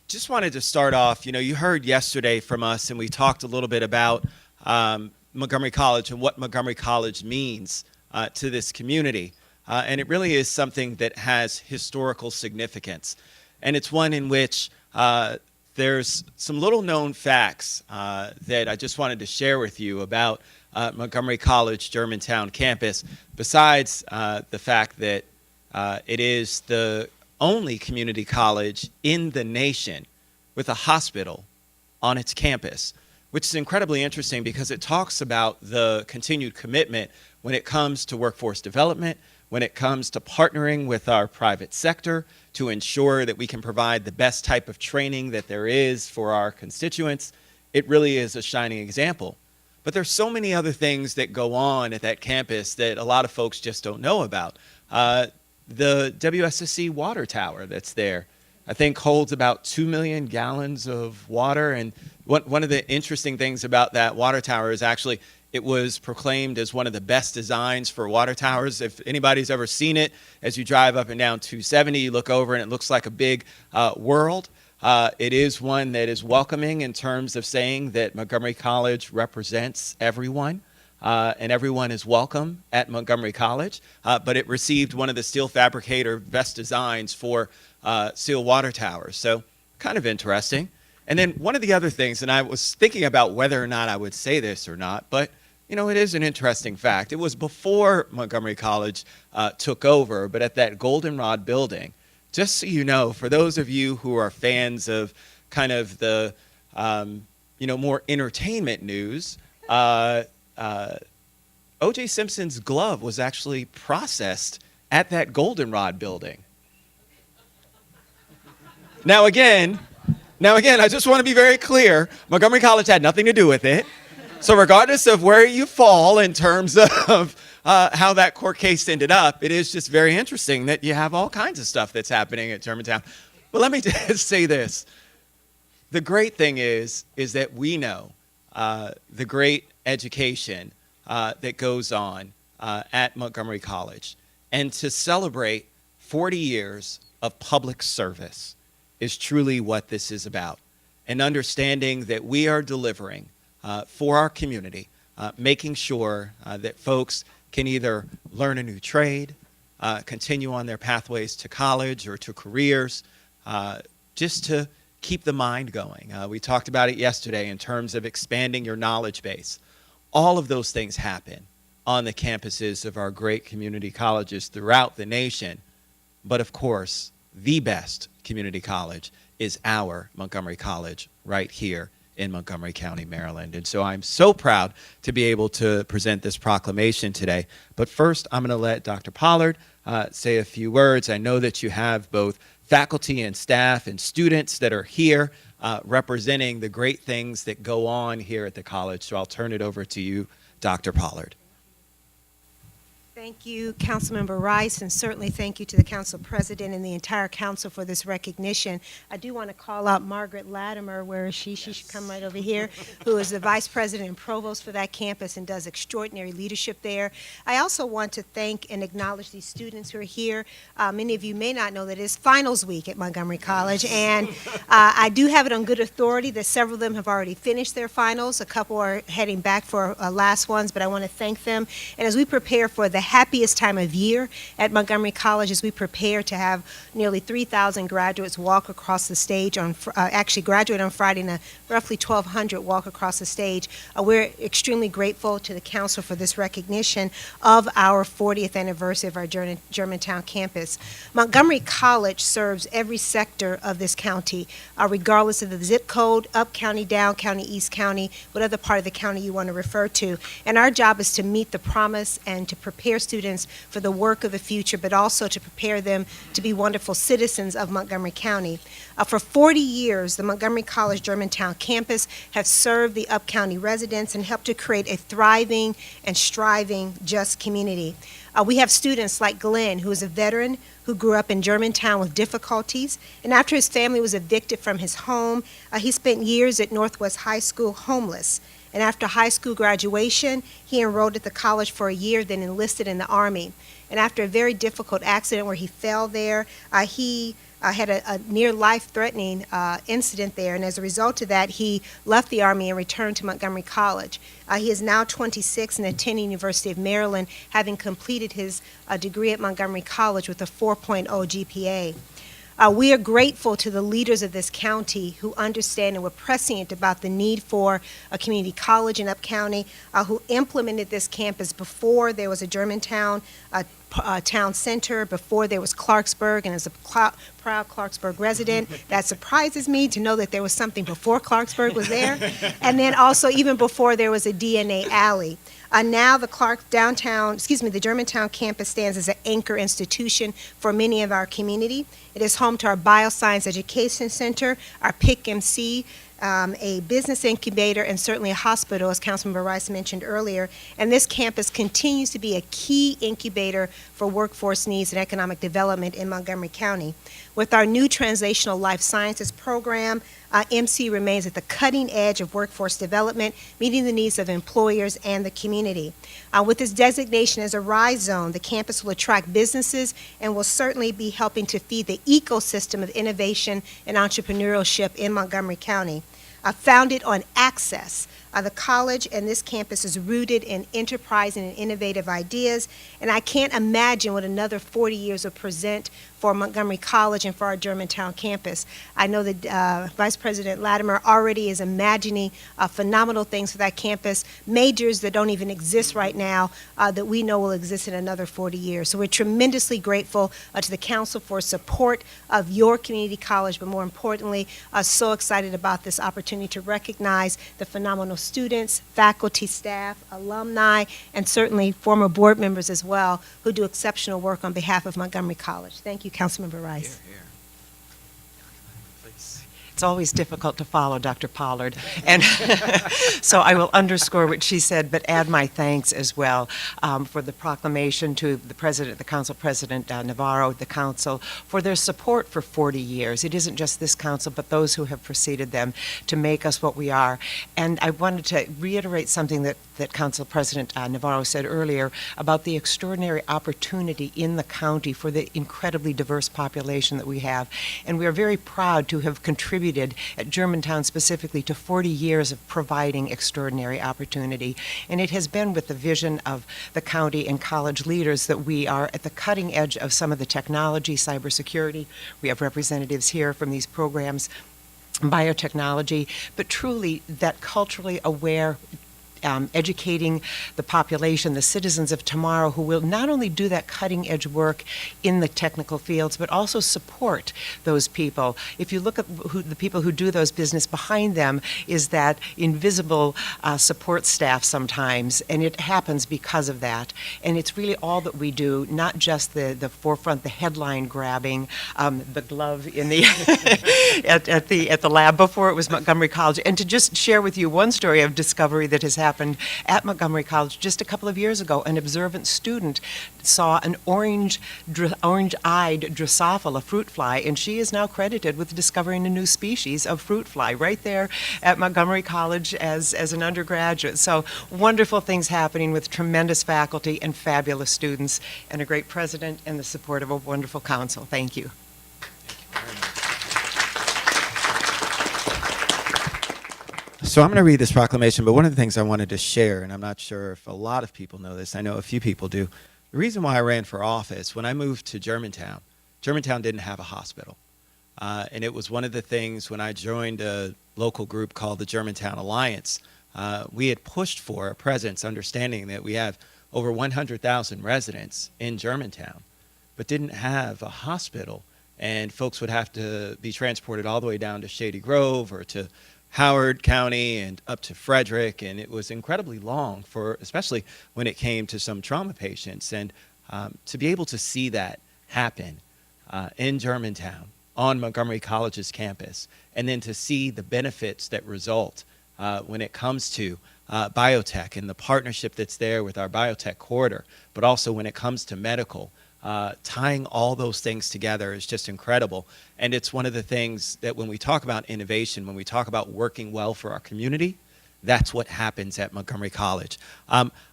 Just wanted to start off, you heard yesterday from us, and we talked a little bit about Montgomery College and what Montgomery College means to this community. And it really is something that has historical significance. And it's one in which there's some little known facts that I just wanted to share with you about Montgomery College Germantown campus, besides the fact that it is the only community college in the nation with a hospital on its campus, which is incredibly interesting because it talks about the continued commitment when it comes to workforce development, when it comes to partnering with our private sector to ensure that we can provide the best type of training that there is for our constituents. It really is a shining example. But there's so many other things that go on at that campus that a lot of folks just don't know about. The WSSC water tower that's there, I think, holds about 2 million gallons of water. And one of the interesting things about that water tower is actually it was proclaimed as one of the best designs for water towers. If anybody's ever seen it, as you drive up and down 270, you look over and it looks like a big world. It is one that is welcoming in terms of saying that Montgomery College represents everyone. And everyone is welcome at Montgomery College, but it received one of the steel fabricator best designs for steel water towers. So kind of interesting. And then one of the other things, and I was thinking about whether or not I would say this or not, but it is an interesting fact. It was before Montgomery College took over, but at that goldenrod building, just so you know, for those of you who are fans of kind of the more entertainment news, O.J. Simpson's glove was actually processed at that goldenrod building. Now again, I just want to be very clear. Montgomery College had nothing to do with it. So regardless of where you fall in terms of how that court case ended up, it is just very interesting that you have all kinds of stuff that's happening at Germantown. But let me just say this. The great thing is that we know the great education that goes on at Montgomery College. And to celebrate 40 years of public service is truly what this is about. And understanding that we are delivering for our community, making sure that folks can either learn a new trade, continue on their pathways to college or to careers, just to keep the mind going. We talked about it yesterday in terms of expanding your knowledge base. All of those things happen on the campuses of our great community colleges throughout the nation. But of course, the best community college is our Montgomery College right here in Montgomery County, Maryland. And so I'm so proud to be able to present this proclamation today. But first, I'm going to let Dr. Pollard say a few words. I know that you have both faculty and staff and students that are here representing the great things that go on here at the college. So I'll turn it over to you, Dr. Pollard. Thank you, Councilmember Rice, and certainly thank you to the Council President and the entire Council for this recognition. I do want to call out Margaret Latimer. Where is she? She should come right over here, who is the Vice President and Provost for that campus and does extraordinary leadership there. I also want to thank and acknowledge these students who are here. Many of you may not know that it is finals week at Montgomery College, and I do have it on good authority that several of them have already finished their finals. A couple are heading back for last ones, but I want to thank them. And as we prepare for the happiest time of year at Montgomery College, as we prepare to have nearly 3,000 graduates walk across the stage actually graduate on Friday, and roughly 1,200 walk across the stage. We're extremely grateful to the Council for this recognition of our 40th anniversary of our Germantown campus. Montgomery College serves every sector of this county, regardless of the zip code, up county, down county, east county, whatever part of the county you want to refer to. And our job is to meet the promise and to prepare students for the work of the future, but also to prepare them to be wonderful citizens of Montgomery County. For 40 years, the Montgomery College Germantown campus has served the up-county residents and helped to create a thriving and striving, just community. We have students like Glenn, who is a veteran who grew up in Germantown with difficulties, and after his family was evicted from his home, he spent years at Northwest High School homeless. And after high school graduation, he enrolled at the college for a year, then enlisted in the Army. And after a very difficult accident where he fell there, he had a near life-threatening incident there, and as a result of that, he left the Army and returned to Montgomery College. He is now 26 and attending University of Maryland, having completed his degree at Montgomery College with a 4.0 GPA. We are grateful to the leaders of this county who understand and were prescient about the need for a community college in Up County, who implemented this campus before there was a Germantown town center, before there was Clarksburg, and as a proud Clarksburg resident, that surprises me to know that there was something before Clarksburg was there, and then also even before there was a DNA alley. Now the the Germantown campus stands as an anchor institution for many of our community. It is home to our Bioscience Education Center, our PIC-MC, a business incubator, and certainly a hospital, as Councilmember Rice mentioned earlier. And this campus continues to be a key incubator for workforce needs and economic development in Montgomery County. With our new Translational Life Sciences program, MC remains at the cutting edge of workforce development, meeting the needs of employers and the community. With its designation as a RISE zone, the campus will attract businesses and will certainly be helping to feed the ecosystem of innovation and entrepreneurship in Montgomery County. Founded on access, the college and this campus is rooted in enterprising and innovative ideas, and I can't imagine what another 40 years will present for Montgomery College and for our Germantown campus. I know that Vice President Latimer already is imagining phenomenal things for that campus, majors that don't even exist right now that we know will exist in another 40 years. So we're tremendously grateful to the Council for support of your community college, but more importantly, so excited about this opportunity to recognize the phenomenal students, faculty, staff, alumni, and certainly former board members as well who do exceptional work on behalf of Montgomery College. Thank you, Councilmember Rice. Here, here. It's always difficult to follow Dr. Pollard, and so I will underscore what she said, but add my thanks as well for the proclamation to the President, the Council President Navarro, the Council, for their support for 40 years. It isn't just this Council, but those who have preceded them to make us what we are. And I wanted to reiterate something that Council President Navarro said earlier about the extraordinary opportunity in the county for the incredibly diverse population that we have. And we are very proud to have contributed at Germantown specifically to 40 years of providing extraordinary opportunity. And it has been with the vision of the county and college leaders that we are at the cutting edge of some of the technology, cybersecurity. We have representatives here from these programs, biotechnology, but truly that culturally aware educating the population, the citizens of tomorrow, who will not only do that cutting-edge work in the technical fields, but also support those people. If you look at the people who do those business, behind them is that invisible support staff sometimes, and it happens because of that. And it's really all that we do, not just the forefront, the headline grabbing, the glove in the at the lab before it was Montgomery College. And to just share with you one story of discovery that has happened at Montgomery College just a couple of years ago. An observant student saw an orange-eyed Drosophila fruit fly, and she is now credited with discovering a new species of fruit fly right there at Montgomery College as an undergraduate. So wonderful things happening with tremendous faculty and fabulous students, and a great president and the support of a wonderful council. Thank you. So I'm going to read this proclamation, but one of the things I wanted to share, and I'm not sure if a lot of people know this, I know a few people do. The reason why I ran for office, when I moved to Germantown, Germantown didn't have a hospital. And it was one of the things when I joined a local group called the Germantown Alliance, we had pushed for a presence, understanding that we have over 100,000 residents in Germantown, but didn't have a hospital. And folks would have to be transported all the way down to Shady Grove or to Howard County and up to Frederick, and it was incredibly long for, especially when it came to some trauma patients. And to be able to see that happen in Germantown on Montgomery College's campus, and then to see the benefits that result when it comes to biotech and the partnership that's there with our biotech corridor, but also when it comes to medical, tying all those things together is just incredible. And it's one of the things that when we talk about innovation, when we talk about working well for our community, that's what happens at Montgomery College.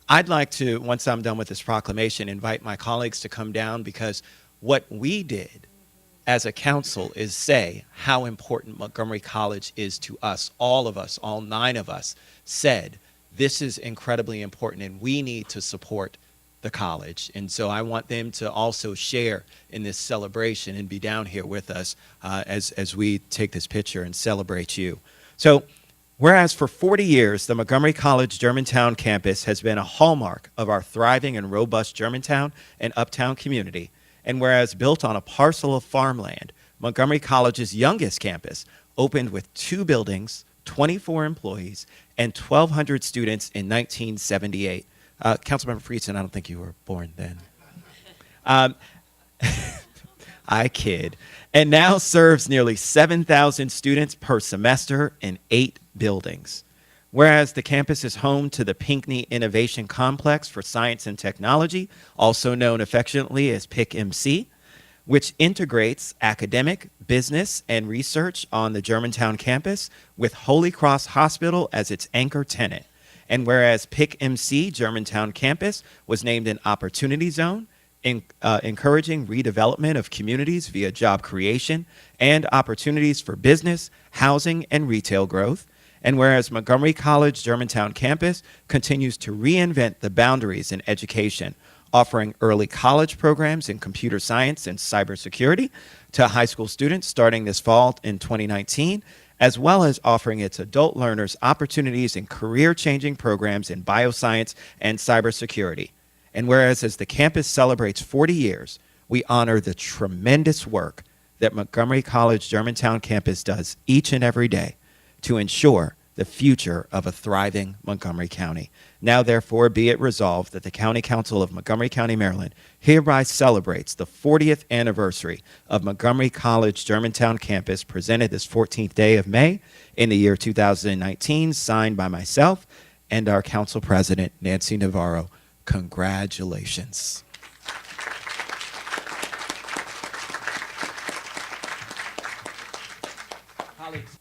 I'd like to, once I'm done with this proclamation, invite my colleagues to come down, because what we did as a council is say how important Montgomery College is to us. All of us, all 9 of us, said this is incredibly important and we need to support the college. And so I want them to also share in this celebration and be down here with us as we take this picture and celebrate you. So, whereas for 40 years, the Montgomery College Germantown campus has been a hallmark of our thriving and robust Germantown and Uptown community, and whereas built on a parcel of farmland, Montgomery College's youngest campus opened with 2 buildings, 24 employees, and 1,200 students in 1978. Councilmember Friedson, I don't think you were born then. I kid. And now serves nearly 7,000 students per semester in 8 buildings. Whereas the campus is home to the Pinckney Innovation Complex for Science and Technology, also known affectionately as PIC-MC, which integrates academic, business, and research on the Germantown campus with Holy Cross Hospital as its anchor tenant. And whereas PIC-MC Germantown campus was named an Opportunity Zone, encouraging redevelopment of communities via job creation and opportunities for business, housing, and retail growth. And whereas Montgomery College Germantown campus continues to reinvent the boundaries in education, offering early college programs in computer science and cybersecurity to high school students starting this fall in 2019, as well as offering its adult learners opportunities in career-changing programs in bioscience and cybersecurity. And whereas as the campus celebrates 40 years, we honor the tremendous work that Montgomery College Germantown campus does each and every day to ensure the future of a thriving Montgomery County. Now, therefore, be it resolved that the County Council of Montgomery County, Maryland, hereby celebrates the 40th anniversary of Montgomery College Germantown campus, presented this 14th day of May in the year 2019, signed by myself and our Council President, Nancy Navarro. Congratulations. Colleagues.